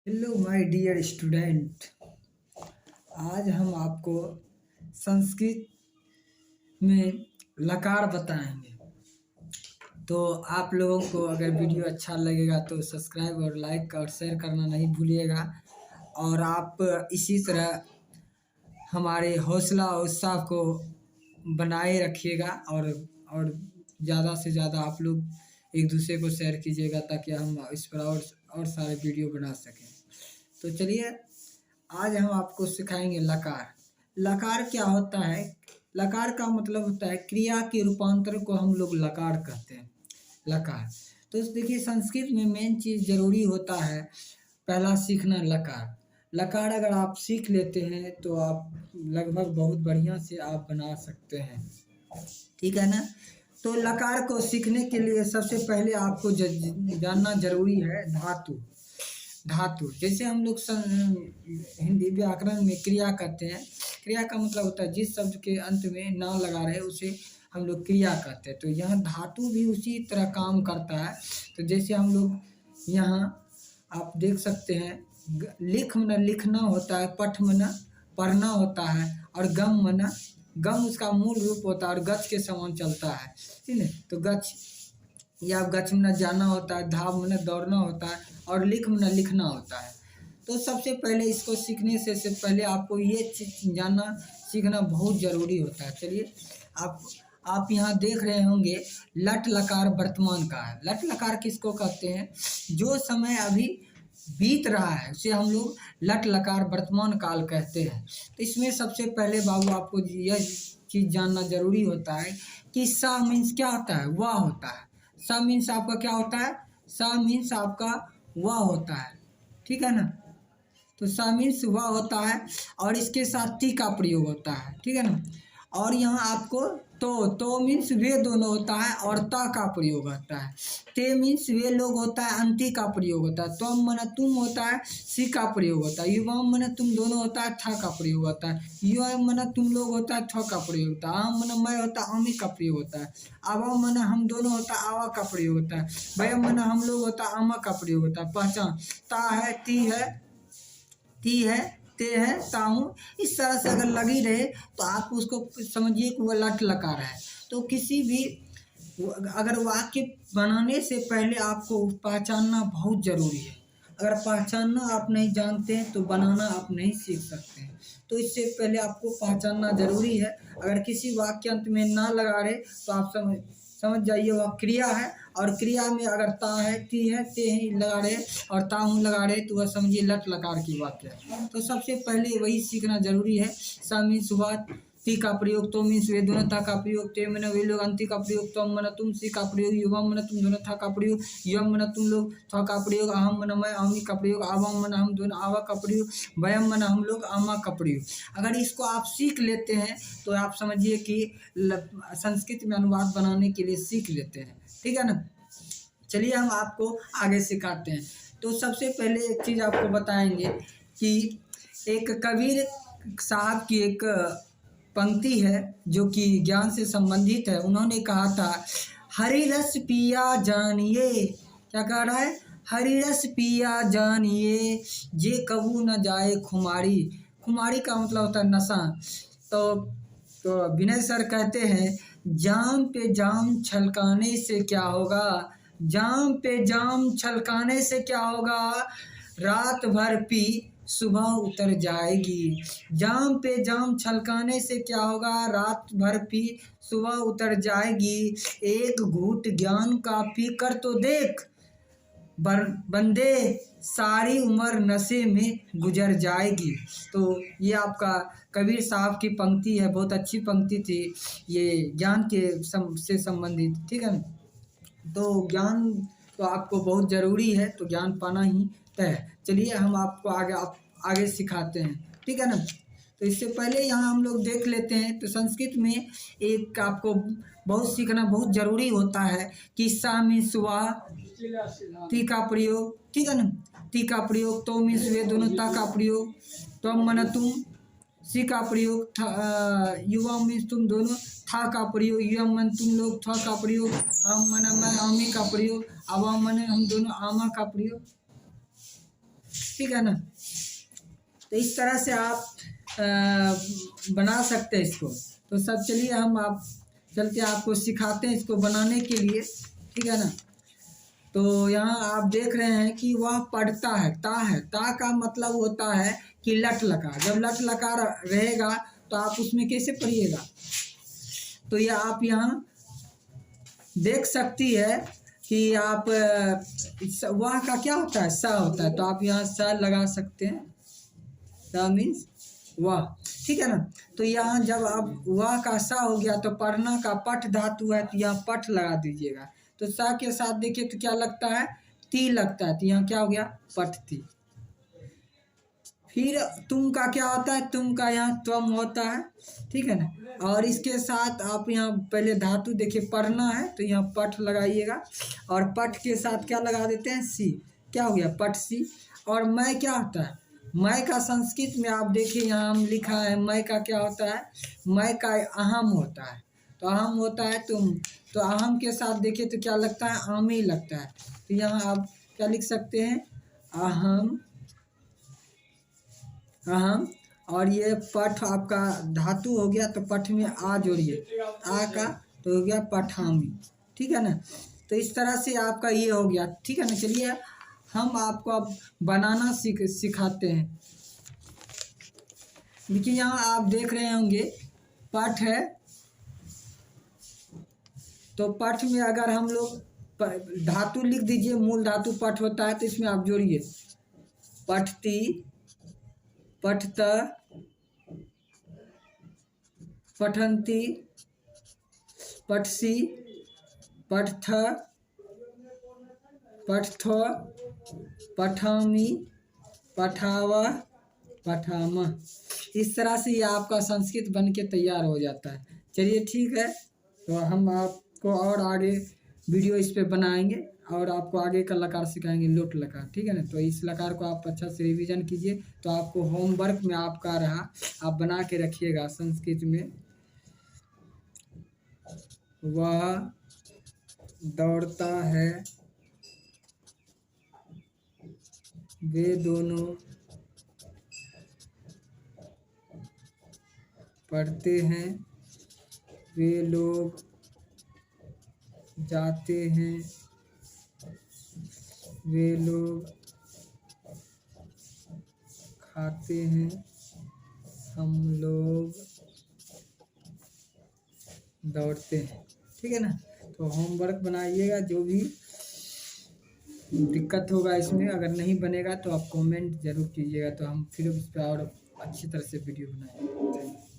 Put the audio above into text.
Hello my dear student. आज हम आपको संस्कृत में लकार बताएंगे। तो आप लोगों को अगर वीडियो अच्छा लगेगा तो सब्सक्राइब और लाइक और शेयर करना नहीं भूलिएगा। और आप इसी तरह हमारे हौसला और उत्साह को बनाए रखिएगा और ज़्यादा से ज़्यादा आप लोग एक दूसरे को शेयर कीजिएगा ताकि हम इस पर और सारे वीडियो बना सकें। तो चलिए, आज हम आपको सिखाएंगे लकार। लकार क्या होता है? लकार का मतलब होता है क्रिया के रूपांतर को हम लोग लकार कहते हैं। लकार तो देखिए, संस्कृत में मेन चीज़ जरूरी होता है पहला सीखना लकार। लकार अगर आप सीख लेते हैं तो आप लगभग बहुत बढ़िया से आप बना सकते हैं। ठीक है ना? तो लकार को सीखने के लिए सबसे पहले आपको जानना जरूरी है धातु। धातु जैसे हम लोग हिंदी व्याकरण में क्रिया कहते हैं। क्रिया का मतलब होता है जिस शब्द के अंत में ना लगा रहे उसे हम लोग क्रिया कहते हैं। तो यहाँ धातु भी उसी तरह काम करता है। तो जैसे हम लोग यहाँ आप देख सकते हैं, लिख मना लिखना होता है, पठ मना पढ़ना होता है, और गम मना गम उसका मूल रूप होता है और गच के समान चलता है। ठीक है? तो गच या गच मना जाना होता है, धाव मना दौड़ना होता है, और लिख मना लिखना होता है। तो सबसे पहले इसको सीखने से पहले आपको ये चीज़ जानना सीखना बहुत ज़रूरी होता है। चलिए, आप यहाँ देख रहे होंगे लट लकार वर्तमान का है। लट लकार किसको कहते हैं? जो समय अभी बीत रहा है उसे हम लोग लट लकार वर्तमान काल कहते हैं। तो इसमें सबसे पहले बाबू आपको यह चीज़ जानना जरूरी होता है कि सा मीन्स क्या होता है? वह होता है। सा मीन्स आपका क्या होता है? सा मीन्स आपका वह होता है। ठीक है ना? तो सा मीन्स वह होता है और इसके साथ ती का प्रयोग होता है। ठीक है ना? और यहाँ आपको तो मीन्स वे दोनों होता है और ता का प्रयोग होता है। ते मीन्स वे लोग होता है, अंति का प्रयोग होता है। त्वम मना तुम होता है, सी का प्रयोग होता है। युवम मना तुम दोनों होता है, था का प्रयोग होता है। युवम मना तुम लोग होता है, थ का प्रयोग होता है। आम मना मैं होता है, आमी का प्रयोग होता है। आवा मना हम दोनों होता है, आवा का प्रयोग होता है। वयम मना हम लोग होता है, आमा का प्रयोग होता है। पहचान ता है, ती है, ते है, ताहू, इस तरह से अगर लगी रहे तो आप उसको समझिए कि वह लट लकार है। तो किसी भी अगर वाक्य बनाने से पहले आपको पहचानना बहुत ज़रूरी है। अगर पहचानना आप नहीं जानते हैं तो बनाना आप नहीं सीख सकते हैं। तो इससे पहले आपको पहचानना ज़रूरी है। अगर किसी वाक्य अंत में ना लगा रहे तो आप समझ जाइए वह क्रिया है, और क्रिया में अगर ता है, ती है, ते ही लगा रहे और ताहू लगा रहे तो वह समझिए लट लकार की वाक्य है। तो सबसे पहले वही सीखना जरूरी है। सा मीन्स वह, ती का प्रयोग, तो मीन्स वे दोनों, ता का प्रयोग, ते मना वे लोग, अंति का प्रयोग, तम मना तुम, सी का प्रयोग, युवम मना तुम दोनों, था का प्रयोग, यम मना तुम लोग, था का प्रयोग, अहम मना मैं, आमी का प्रयोग, आवाम मना हम दोनों, आवा का प्रयोग, वयम मना हम लोग, आमा का प्रयोग। अगर इसको आप सीख लेते हैं तो आप समझिए कि संस्कृत में अनुवाद बनाने के लिए सीख लेते हैं। ठीक है ना? चलिए, हम आपको आगे सिखाते हैं। तो सबसे पहले एक चीज़ आपको बताएंगे कि एक कबीर साहब की एक पंक्ति है जो कि ज्ञान से संबंधित है। उन्होंने कहा था, हरि रस पिया जानिए। क्या कह रहा है? हरि रस पिया जानिए, जे कबू न जाए खुमारी। खुमारी का मतलब होता है नशा। तो विनय सर कहते हैं, जाम पे जाम छलकाने से क्या होगा? जाम पे जाम छलकाने से क्या होगा? रात भर पी सुबह उतर जाएगी। जाम पे जाम छलकाने से क्या होगा? रात भर पी सुबह उतर जाएगी। एक घूंट ज्ञान का पी कर तो देख, बंदे सारी उम्र नशे में गुजर जाएगी। तो ये आपका कबीर साहब की पंक्ति है, बहुत अच्छी पंक्ति थी ये, ज्ञान के से संबंधित। ठीक है ना? तो ज्ञान तो आपको बहुत ज़रूरी है, तो ज्ञान पाना ही तय है। चलिए, हम आपको आगे सिखाते हैं। ठीक है ना? तो इससे पहले यहाँ हम लोग देख लेते हैं। तो संस्कृत में एक आपको बहुत सीखना बहुत ज़रूरी होता है कि सा मीन्स वह, ती का प्रयोग। ठीक है ना? ती का प्रयोग, तो मीन्स वे दोनों, ता का प्रयोग, त्वम मना तुम, सी का प्रयोग, युवा मीन्स तुम दोनों, था का प्रयोग, यम मन तुम लोग, था का प्रयोग, आम मना मैं, आमी का प्रयोग, आवाम मने हम दोनों, आमा का प्रयोग। ठीक है ना। तो इस तरह से आप बना सकते हैं इसको। तो सब चलिए हम आप चलते आपको सिखाते हैं इसको बनाने के लिए, ठीक है ना। तो यहाँ आप देख रहे हैं कि वह पढ़ता है, ता का मतलब होता है कि लट लकार। जब लट लकार रहेगा तो आप उसमें कैसे पढ़िएगा। तो ये आप यहाँ देख सकती है कि आप वह का क्या होता है, सा होता है, तो आप यहाँ सा लगा सकते हैं। सा मीन्स वाह, ठीक है ना। तो यहाँ जब आप वाह का सा हो गया तो पढ़ना का पठ धातु है, तो यहाँ पठ लगा दीजिएगा। तो सा के साथ देखिए तो क्या लगता है, ती लगता है, तो यहाँ क्या हो गया, पठती। फिर तुम का क्या होता है, तुम का यहाँ त्वम होता है, ठीक है ना। और इसके साथ आप यहाँ पहले धातु देखिए पढ़ना है, तो यहाँ पठ लगाइएगा। और पठ के साथ क्या लगा देते हैं, सी, क्या हो गया, पठ सी। और मैं क्या होता है, मैं का संस्कृत में आप देखिए यहाँ हम लिखा है, मैं का क्या होता है, मैं का अहम होता है। तो अहम होता है तुम, तो अहम के साथ देखिए तो क्या लगता है, आम ही लगता है। तो यहाँ आप क्या लिख सकते हैं, अहम, अहम। और ये पठ आपका धातु हो गया, तो पठ में आ जोड़िए, आ का तो हो गया पठामी, ठीक है ना। तो इस तरह से आपका ये हो गया, ठीक है ना। चलिए हम आपको अब बनाना सिखाते हैं। देखिए यहाँ आप देख रहे होंगे पठ है, तो पठ में अगर हम लोग धातु लिख दीजिए, मूल धातु पठ होता है, तो इसमें आप जोड़िए, पठती, पठत, पठंती, पठसी, पठथ, पठथो, पठामी, पठावा, पठामा। इस तरह से ये आपका संस्कृत बन के तैयार हो जाता है। चलिए ठीक है, तो हम आपको और आगे वीडियो इस पे बनाएंगे और आपको आगे का लकार सिखाएंगे, लोट लकार, ठीक है ना। तो इस लकार को आप अच्छा से रिवीजन कीजिए। तो आपको होमवर्क में आपका रहा, आप बना के रखिएगा संस्कृत में। वह दौड़ता है, वे दोनों पढ़ते हैं, वे लोग जाते हैं, वे लोग खाते हैं, हम लोग दौड़ते हैं, ठीक है ना। तो होमवर्क बनाइएगा, जो भी दिक्कत होगा इसमें, अगर नहीं बनेगा तो आप कमेंट जरूर कीजिएगा, तो हम फिर उस पर और अच्छी तरह से वीडियो बनाएंगे।